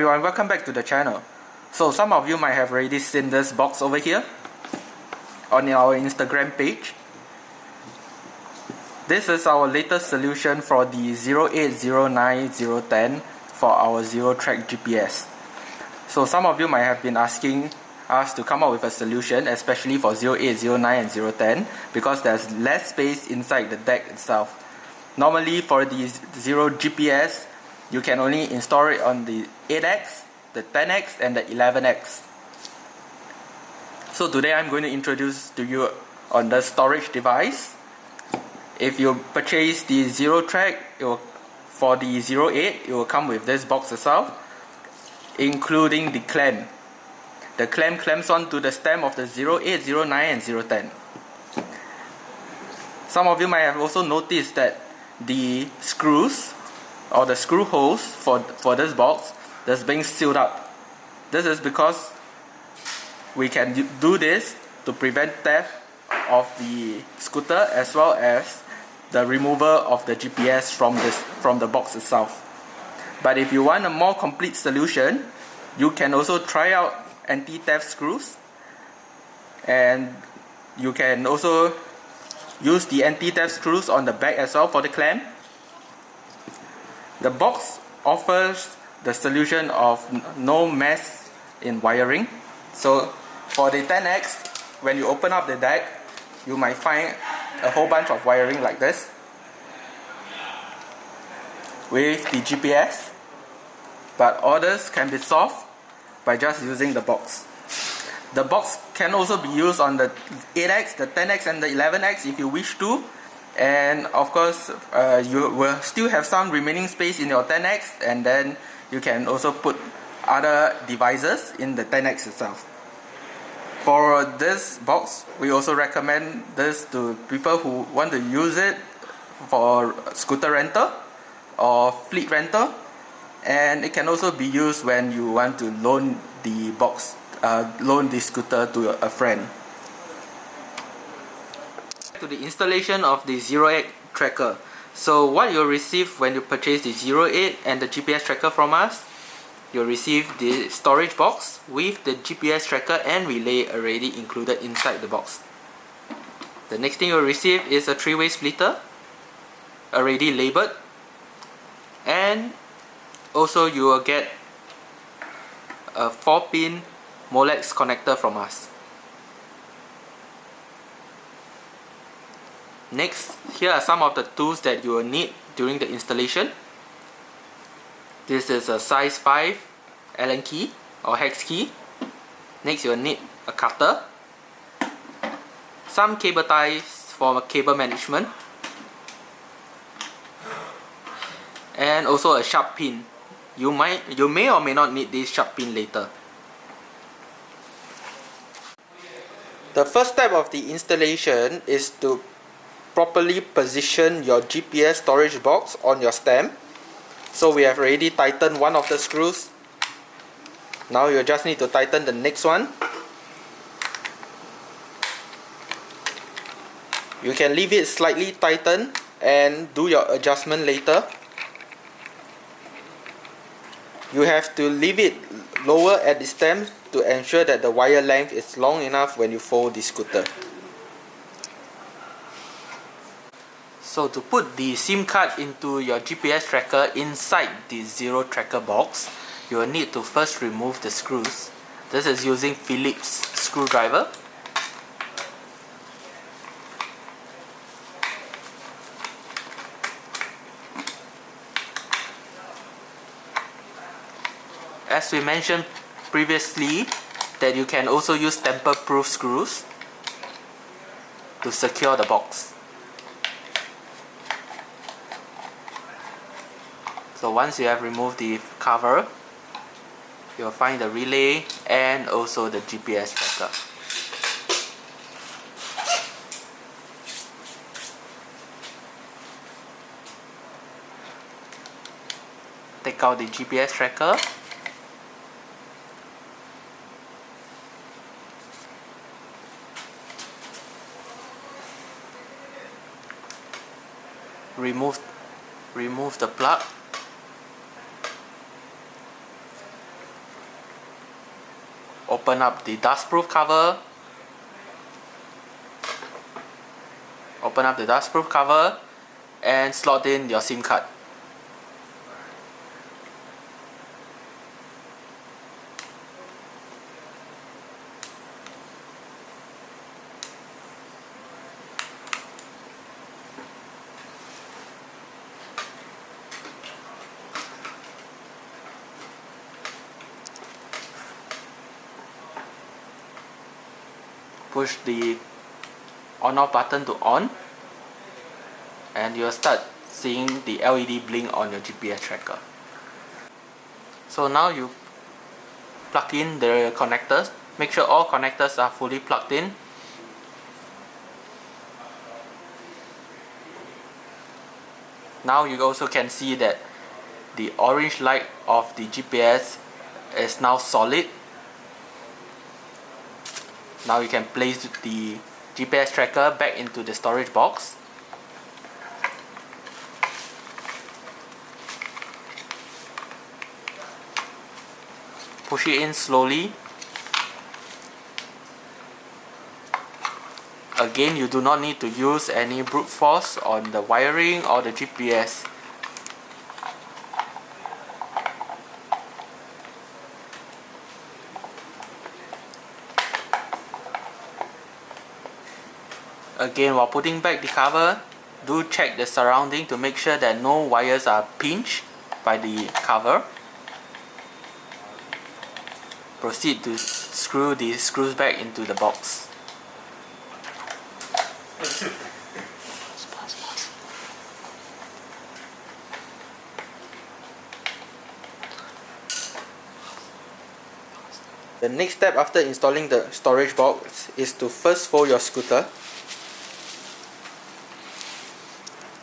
everyone, welcome back to the channel. So some of you might have already seen this box over here on our Instagram page. This is our latest solution for the 0809010 for our zero track GPS. So some of you might have been asking us to come up with a solution, especially for 0809 and 010, because there's less space inside the deck itself. Normally for the zero GPS, you can only install it on the 8X, the 10X and the 11X. So today I'm going to introduce to you on the storage device. If you purchase the zero track, for the 08, it will come with this box itself, including the clamp. The clamp clamps onto the stem of the 08, 09 and 010. Some of you might have also noticed that the screws or the screw holes for this box that's being sealed up. This is because we can do this to prevent theft of the scooter, as well as the removal of the GPS from the box itself. But if you want a more complete solution, you can also try out anti-theft screws, and you can also use the anti-theft screws on the back as well for the clamp. The box offers the solution of no mess in wiring. So for the 10X, when you open up the deck, you might find a whole bunch of wiring like this with the GPS, but all this can be solved by just using the box. The box can also be used on the 8X, the 10X and the 11X if you wish to. And of course, you will still have some remaining space in your 10X, and then you can also put other devices in the 10X itself. For this box, we also recommend this to people who want to use it for scooter rental or fleet rental, and it can also be used when you want to loan the box, loan the scooter to a friend. To the installation of the 08 tracker. So what you'll receive when you purchase the 08 and the GPS tracker from us, you'll receive the storage box with the GPS tracker and relay already included inside the box. The next thing you'll receive is a 3-way splitter already labeled, and also you will get a 4-pin Molex connector from us. Next, here are some of the tools that you will need during the installation. This is a size 5 Allen key or hex key. Next, you will need a cutter, some cable ties for cable management, and also a sharp pin. You may or may not need this sharp pin later. The first step of the installation is to properly position your GPS storage box on your stem. So we have already tightened one of the screws. Now you just need to tighten the next one. You can leave it slightly tightened and do your adjustment later. You have to leave it lower at the stem to ensure that the wire length is long enough when you fold the scooter. So to put the SIM card into your GPS tracker inside the zero tracker box, you will need to first remove the screws. This is using Phillips screwdriver. As we mentioned previously, that you can also use tamper-proof screws to secure the box. So once you have removed the cover, you'll find the relay and also the GPS tracker. Take out the GPS tracker. Remove the plug. open up the dustproof cover. Open up the dustproof cover and slot in your SIM card. Push the on-off button to on, and you'll start seeing the LED blink on your GPS tracker. So now you plug in the connectors. Make sure all connectors are fully plugged in. Now you also can see that the orange light of the GPS is now solid. Now you can place the GPS tracker back into the storage box. Push it in slowly. Again, you do not need to use any brute force on the wiring or the GPS. Again, while putting back the cover, do check the surrounding to make sure that no wires are pinched by the cover. Proceed to screw the screws back into the box. The next step after installing the storage box is to first fold your scooter.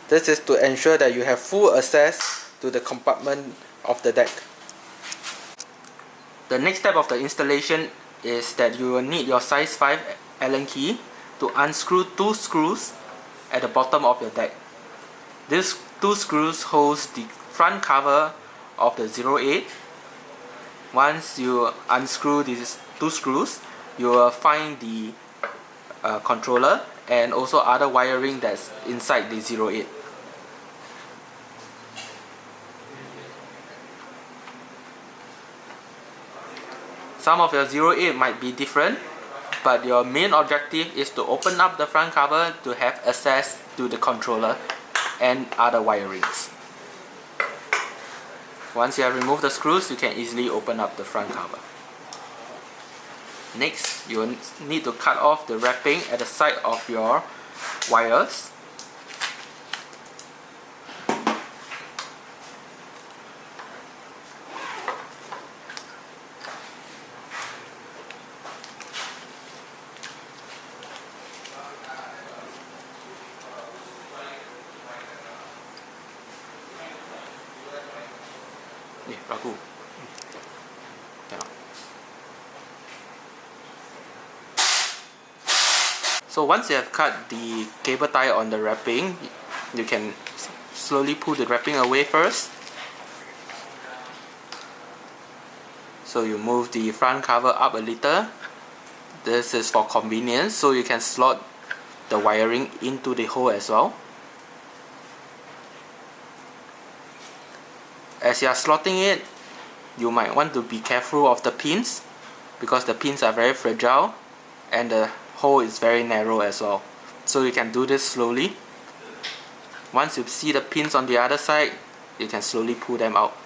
This is to ensure that you have full access to the compartment of the deck. The next step of the installation is that you will need your size 5 Allen key to unscrew 2 screws at the bottom of your deck. These 2 screws holds the front cover of the 08. Once you unscrew these 2 screws, you will find the controller and also other wiring that's inside the 08. Some of your 08 might be different, but your main objective is to open up the front cover to have access to the controller and other wirings. Once you have removed the screws, you can easily open up the front cover. Next, you will need to cut off the wrapping at the side of your wires. Ragu. So once you have cut the cable tie on the wrapping, you can slowly pull the wrapping away first. So you move the front cover up a little. This is for convenience, so you can slot the wiring into the hole as well. As you are slotting it, you might want to be careful of the pins because the pins are very fragile and the hole is very narrow as well. So you can do this slowly. Once you see the pins on the other side, you can slowly pull them out.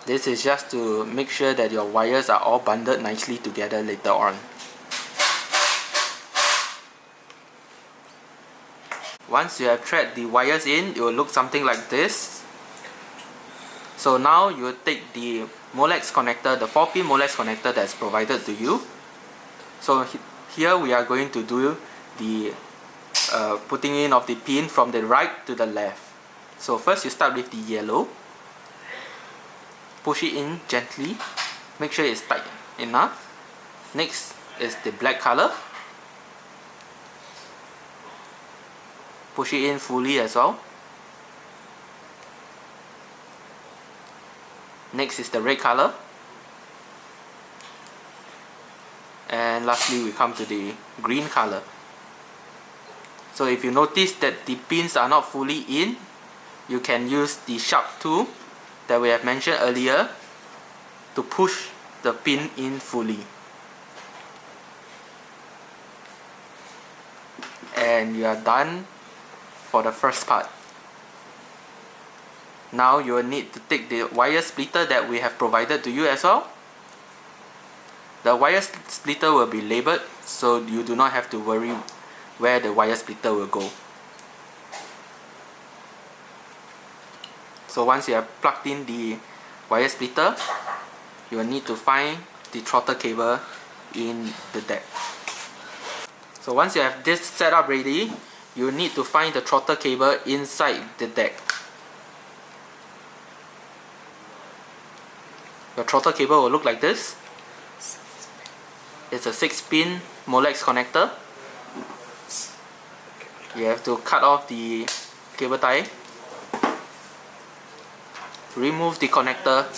This is just to make sure that your wires are all bundled nicely together later on. Once you have thread the wires in, it will look something like this. So now you will take the Molex connector, the 4-pin Molex connector that's provided to you. So here we are going to do the putting in of the pin from the right to the left. So first you start with the yellow. Push it in gently. Make sure it's tight enough. Next is the black color. Push it in fully as well. Next is the red color. And lastly we come to the green color. So if you notice that the pins are not fully in, you can use the sharp tool that we have mentioned earlier to push the pin in fully. And you are done for the first part. Now you will need to take the wire splitter that we have provided to you as well. The wire splitter will be labeled, so you do not have to worry where the wire splitter will go. So once you have plugged in the wire splitter, you will need to find the throttle cable in the deck. So once you have this setup ready, you need to find the throttle cable inside the deck. Your throttle cable will look like this. It's a 6-pin Molex connector. You have to cut off the cable tie, remove the connector,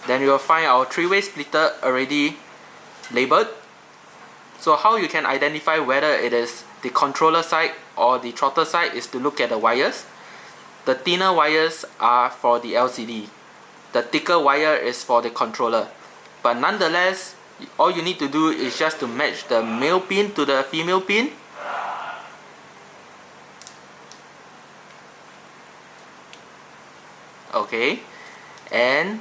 then you will find our 3-way splitter already labeled. So how you can identify whether it is the controller side or the throttle side is to look at the wires. The thinner wires are for the LCD. The thicker wire is for the controller. But nonetheless, all you need to do is just to match the male pin to the female pin. Okay, and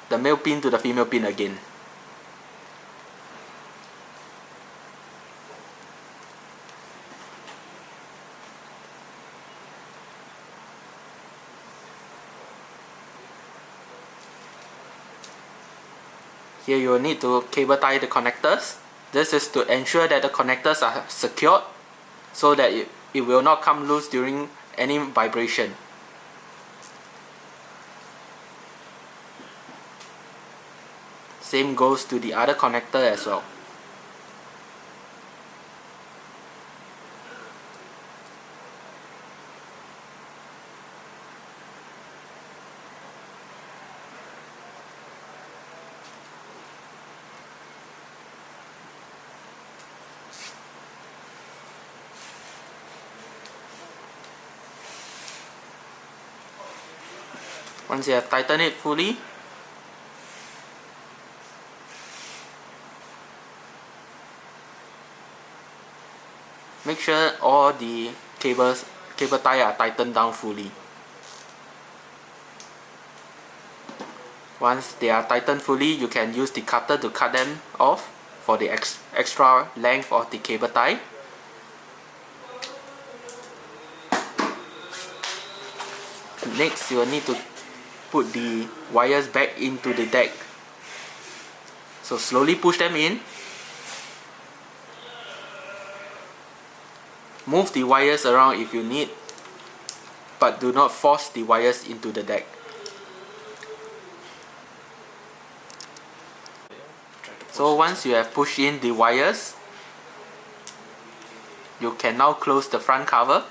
the male pin to the female pin again. Here you will need to cable tie the connectors. This is to ensure that the connectors are secured so that it will not come loose during any vibration. Same goes to the other connector as well. Once you have tightened it fully, make sure all the cable tie are tightened down fully. Once they are tightened fully, you can use the cutter to cut them off for the extra length of the cable tie. Next, you will need to put the wires back into the deck. So slowly push them in. Move the wires around if you need, but do not force the wires into the deck. So once you have pushed in the wires, you can now close the front cover.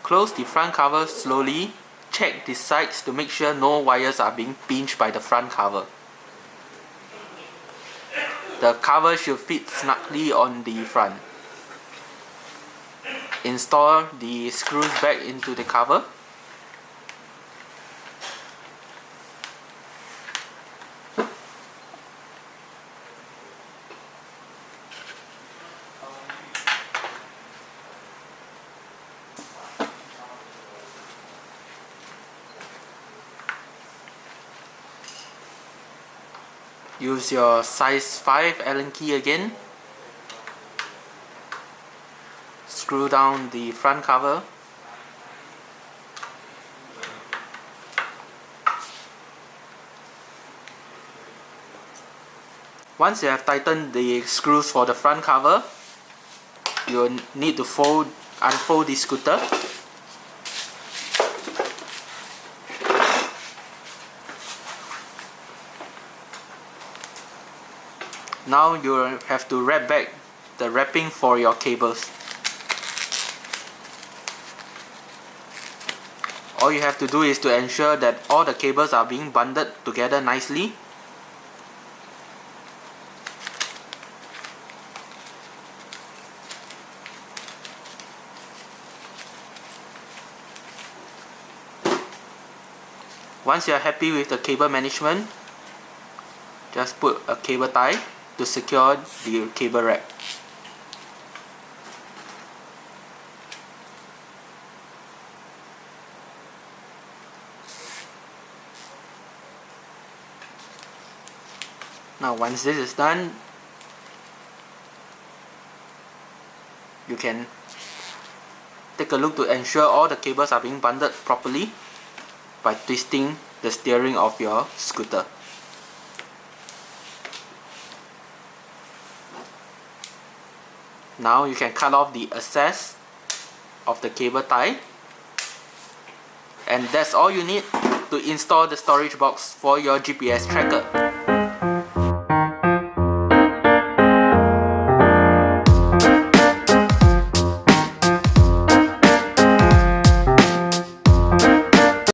Close the front cover slowly. Check the sides to make sure no wires are being pinched by the front cover. The cover should fit snugly on the front. Install the screws back into the cover. Use your size 5 Allen key again. Screw down the front cover. Once you have tightened the screws for the front cover, you will need to unfold the scooter. Now you have to wrap back the wrapping for your cables. All you have to do is to ensure that all the cables are being bundled together nicely. Once you are happy with the cable management, just put a cable tie to secure the cable rack. Now once this is done, you can take a look to ensure all the cables are being bundled properly by twisting the steering of your scooter. Now you can cut off the excess of the cable tie, and that's all you need to install the storage box for your GPS tracker.